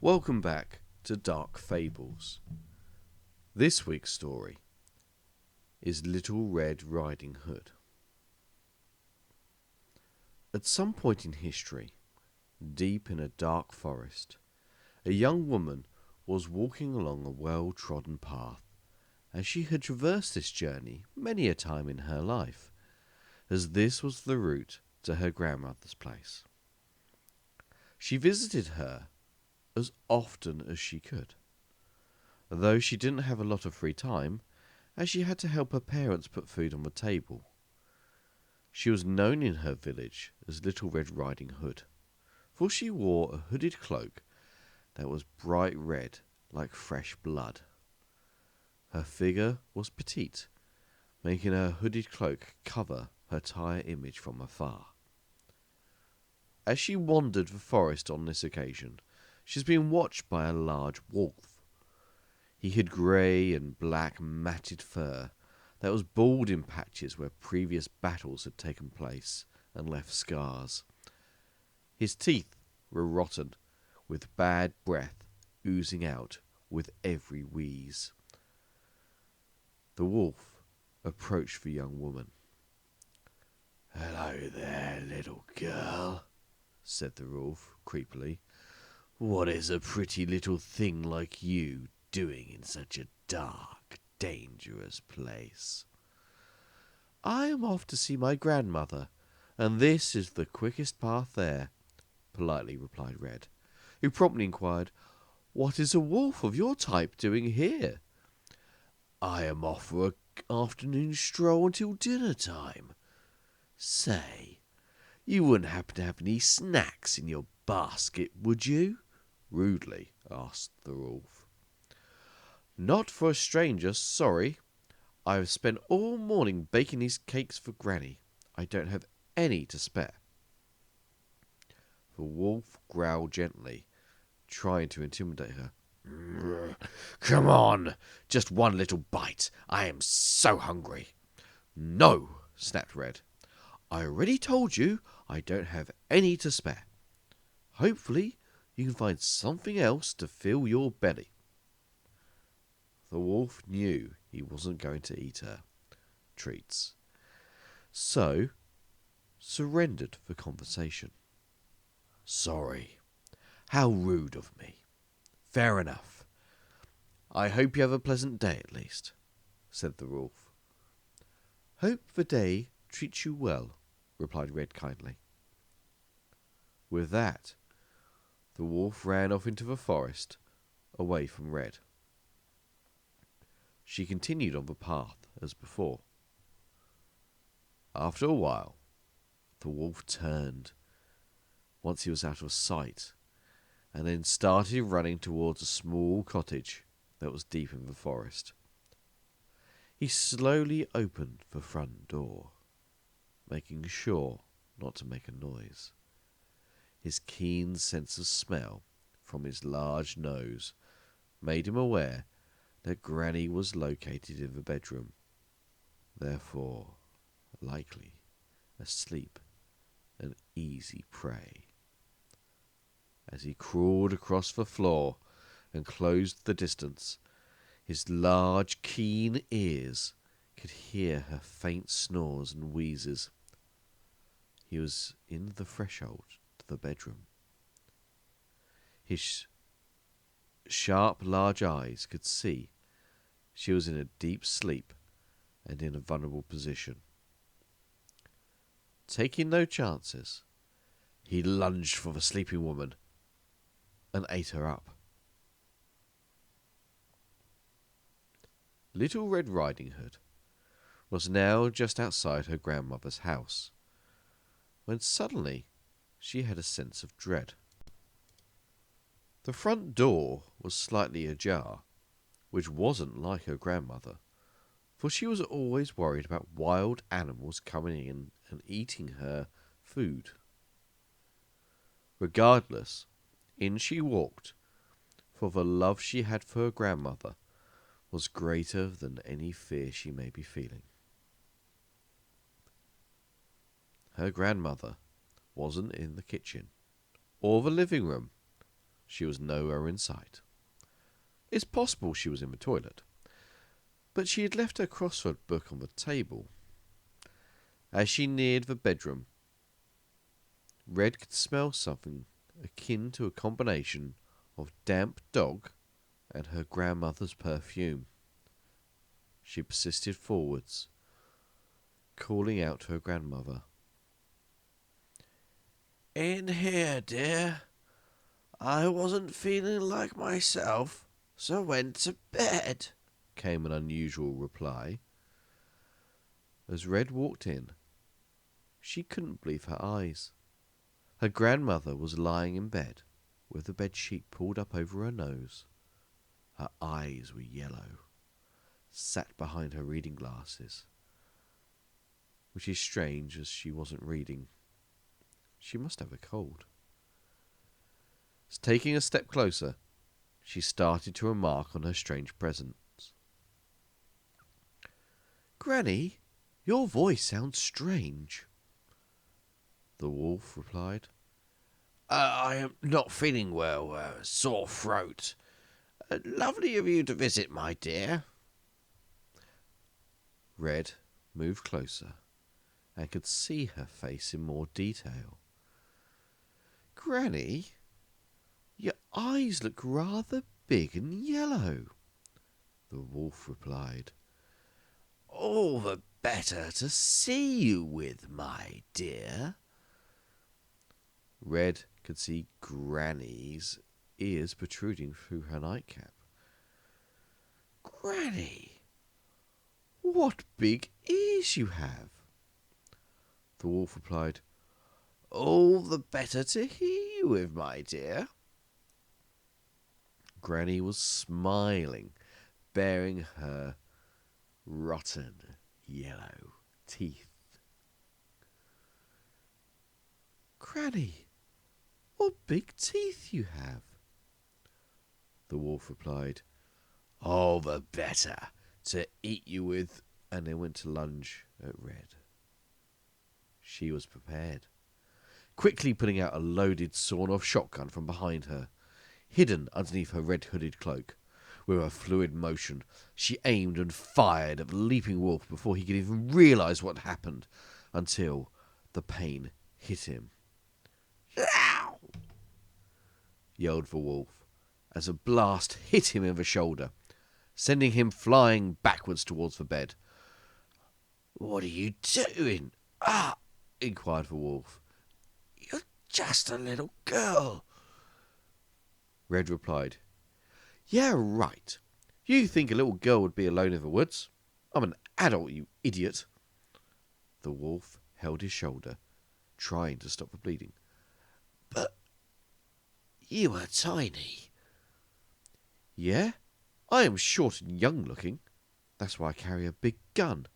Welcome back to Dark Fables. This week's story is Little Red Riding Hood. At some point in history, deep in a dark forest, a young woman was walking along a well-trodden path, as she had traversed this journey many a time in her life, as this was the route to her grandmother's place. She visited her as often as she could, though she didn't have a lot of free time, as she had to help her parents put food on the table. She was known in her village as Little Red Riding Hood, for she wore a hooded cloak that was bright red like fresh blood. Her figure was petite, making her hooded cloak cover her entire image from afar. As she wandered the forest on this occasion, she was being watched by a large wolf. He had grey and black matted fur that was bald in patches where previous battles had taken place and left scars. His teeth were rotten, with bad breath oozing out with every wheeze. The wolf approached the young woman. "Hello there, little girl," said the wolf creepily. "What is a pretty little thing like you doing in such a dark, dangerous place?" "I am off to see my grandmother, and this is the quickest path there," politely replied Red, who promptly inquired, "What is a wolf of your type doing here?" "I am off for an afternoon stroll until dinner time. Say, you wouldn't happen to have any snacks in your basket, would you?" rudely asked the wolf. "Not for a stranger, sorry. I have spent all morning baking these cakes for Granny. I don't have any to spare." The wolf growled gently, trying to intimidate her. "Come on, just one little bite. I am so hungry." "No," snapped Red. "I already told you I don't have any to spare. Hopefully, you can find something else to fill your belly." The wolf knew he wasn't going to eat her treats, so surrendered the conversation. "Sorry. How rude of me. Fair enough. I hope you have a pleasant day at least," said the wolf. "Hope the day treats you well," replied Red kindly. With that, the wolf ran off into the forest, away from Red. She continued on the path as before. After a while, the wolf turned, once he was out of sight, and then started running towards a small cottage that was deep in the forest. He slowly opened the front door, making sure not to make a noise. His keen sense of smell from his large nose made him aware that Granny was located in the bedroom, therefore likely asleep, an easy prey. As he crawled across the floor and closed the distance, his large, keen ears could hear her faint snores and wheezes. He was in the threshold to the bedroom. His sharp, large eyes could see she was in a deep sleep and in a vulnerable position. Taking no chances, he lunged for the sleeping woman and ate her up. Little Red Riding Hood was now just outside her grandmother's house, when suddenly she had a sense of dread. The front door was slightly ajar, which wasn't like her grandmother, for she was always worried about wild animals coming in and eating her food. Regardless, in she walked, for the love she had for her grandmother was greater than any fear she may be feeling. Her grandmother wasn't in the kitchen or the living room. she was nowhere in sight. It's possible she was in the toilet, but she had left her crossword book on the table. As she neared the bedroom, Red could smell something akin to a combination of damp dog and her grandmother's perfume. She persisted forwards, calling out to her grandmother. "In here, dear. I wasn't feeling like myself, so went to bed," came an unusual reply. As Red walked in, she couldn't believe her eyes. Her grandmother was lying in bed, with the bedsheet pulled up over her nose. Her eyes were yellow, sat behind her reading glasses, which is strange as she wasn't reading. She must have a cold. Taking a step closer, she started to remark on her strange presence. "Granny, your voice sounds strange." The wolf replied, "I am not feeling well, sore throat. Lovely of you to visit, my dear." Red moved closer and could see her face in more detail. "Granny, your eyes look rather big and yellow," the wolf replied. "All the better to see you with, my dear." Red could see Granny's ears protruding through her nightcap. "Granny, what big ears you have!" The wolf replied, "All the better to hear you with, my dear." Granny was smiling, baring her rotten yellow teeth. "Granny, what big teeth you have!" The wolf replied, "All the better to eat you with," and then went to lunge at Red. She was prepared, quickly pulling out a loaded sawn-off shotgun from behind her, hidden underneath her red-hooded cloak. With a fluid motion, she aimed and fired at the leaping wolf before he could even realize what had happened, until the pain hit him. "Ow!" yelled the wolf, as a blast hit him in the shoulder, sending him flying backwards towards the bed. "What are you doing?" inquired the wolf. "You're just a little girl." Red replied, "Yeah, right. You think a little girl would be alone in the woods? I'm an adult, you idiot." The wolf held his shoulder, trying to stop the bleeding. "But you are tiny." "Yeah, I am short and young-looking. That's why I carry a big gun."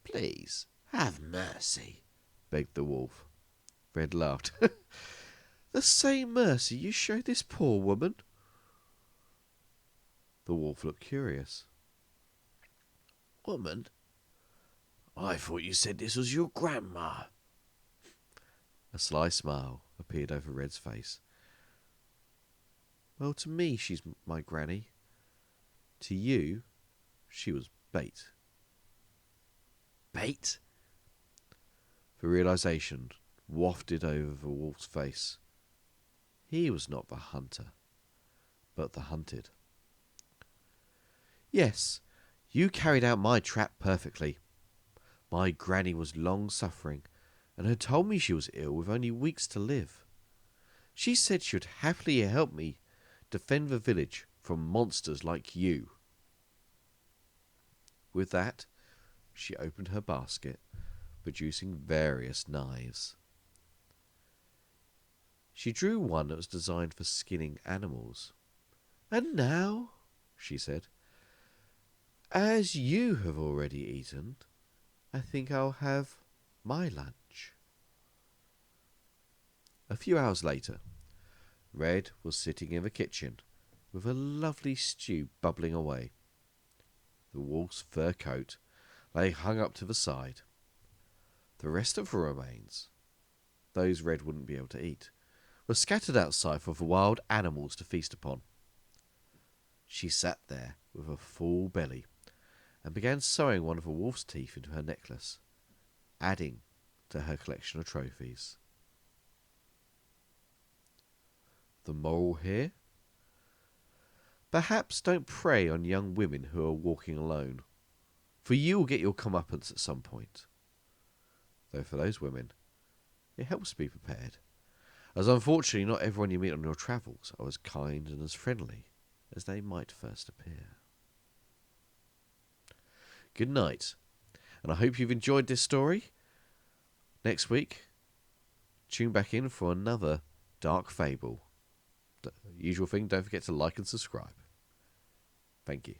"Please, have mercy," begged the wolf. Red laughed. "The same mercy you showed this poor woman." The wolf looked curious. "Woman? I thought you said this was your grandma." A sly smile appeared over Red's face. "Well, to me she's my granny. To you, she was bait." "Bait?" The realization wafted over the wolf's face. He was not the hunter, but the hunted. "Yes, you carried out my trap perfectly. My granny was long-suffering, and had told me she was ill with only weeks to live. She said she would happily help me defend the village from monsters like you." With that, she opened her basket, producing various knives. She drew one that was designed for skinning animals. "And now," she said, "as you have already eaten, I think I'll have my lunch." A few hours later, Red was sitting in the kitchen with a lovely stew bubbling away. The wolf's fur coat lay hung up to the side. The rest of the remains, those Red wouldn't be able to eat, were scattered outside for the wild animals to feast upon. She sat there with a full belly and began sewing one of the wolf's teeth into her necklace, adding to her collection of trophies. The moral here? Perhaps don't prey on young women who are walking alone, for you will get your comeuppance at some point. Though for those women, it helps to be prepared, as unfortunately not everyone you meet on your travels are as kind and as friendly as they might first appear. Good night, and I hope you've enjoyed this story. Next week, tune back in for another dark fable. Usual thing, don't forget to like and subscribe. Thank you.